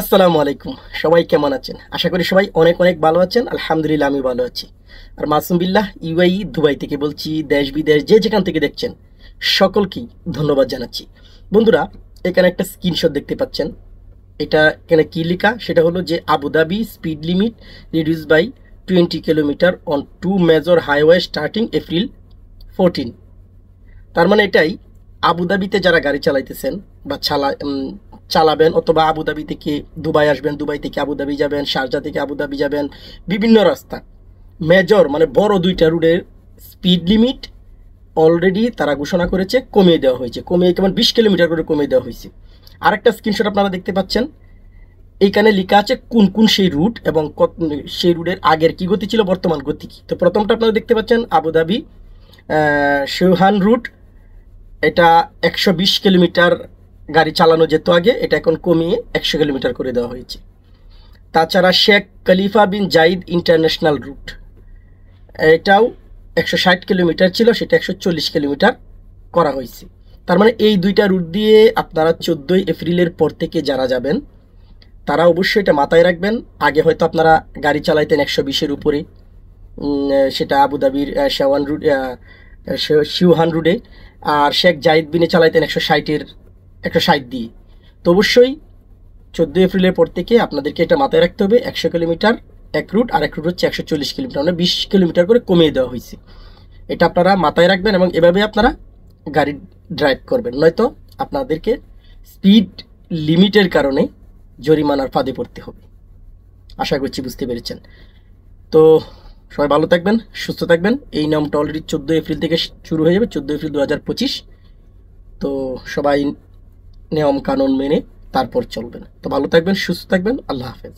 আসসালামু আলাইকুম। সবাই কেমন আছেন? আশা করি সবাই অনেক অনেক ভালো আছেন। আলহামদুলিল্লাহ আমি ভালো আছি। আর মাসুম বিল্লাহ ইউএই দুবাই থেকে বলছি। দেশ বিদেশ যে যেখান থেকে দেখছেন সকলকেই ধন্যবাদ জানাচ্ছি। বন্ধুরা, এখানে একটা স্ক্রিনশট দেখতে পাচ্ছেন। এটা এখানে কি লেখা সেটা হলো যে Abu Dhabi speed limit reduce by 20 kilometre on 2 major highway starting April 14। তার মানে এটাই আবুধাবিতে যারা গাড়ি চালাইতেছেন বা চালাবেন, অথবা আবুধাবি থেকে দুবাই আসবেন, দুবাই থেকে আবুধাবি যাবেন, শারজা থেকে আবুধাবি যাবেন, বিভিন্ন রাস্তা মেজর মানে বড় দুইটা রুটের স্পিড লিমিট অলরেডি তারা ঘোষণা করেছে, কমিয়ে দেওয়া হয়েছে। কমিয়ে কেমন 20 কিলোমিটার করে কমিয়ে দেওয়া হয়েছে। আরেকটা স্ক্রিনশট আপনারা দেখতে পাচ্ছেন। এইখানে লেখা আছে কোন কোন সেই রুট এবং সেই রুটের আগের কি গতি ছিল, বর্তমান গতি কি। তো প্রথমটা আপনারা দেখতে পাচ্ছেন আবুধাবি শিউহান রুট। এটা 120 কিলোমিটার গাড়ি চালানো যেত আগে, এটা এখন কমিয়ে 100 কিলোমিটার করে দেওয়া হয়েছে। তাছাড়া শেখ খলিফা বিন জাইদ ইন্টারন্যাশনাল রুট, এটাও 160 কিলোমিটার ছিল, সেটা 140 কিলোমিটার করা হয়েছে। তার মানে এই দুইটা রুট দিয়ে আপনারা 14 এপ্রিলের পর থেকে যারা যাবেন তারা অবশ্যই এটা মাথায় রাখবেন। আগে হয়তো আপনারা গাড়ি চালাইতেন 120-এর উপরে, সেটা আবুধাবির শেওয়ান রুট, শিউহান রুটে, আর শেখ জাইদ বিনে চালাইতেন 160 দিয়ে। তো অবশ্যই 14 এপ্রিলের পর থেকে আপনাদেরকে এটা মাথায় রাখতে হবে। 100 কিলোমিটার এক রুট, আর এক রুট হচ্ছে 140 কিলোমিটার, মানে 20 কিলোমিটার করে কমিয়ে দেওয়া হয়েছে। এটা আপনারা মাথায় রাখবেন এবং এভাবে আপনারা গাড়ি ড্রাইভ করবেন, নয়তো আপনাদেরকে স্পিড লিমিটের কারণে জরিমানার ফাঁদে পড়তে হবে। আশা করছি বুঝতে পেরেছেন। তো সবাই ভালো থাকবেন, সুস্থ থাকবেন। এই নিয়মটা অলরেডি 14 এপ্রিল থেকে শুরু হয়ে যাবে, 14 এপ্রিল 2025। তো সবাই নিয়ম কানুন মেনে তারপর চলবেন। তো ভালো থাকবেন, সুস্থ থাকবেন। আল্লাহ হাফেজ।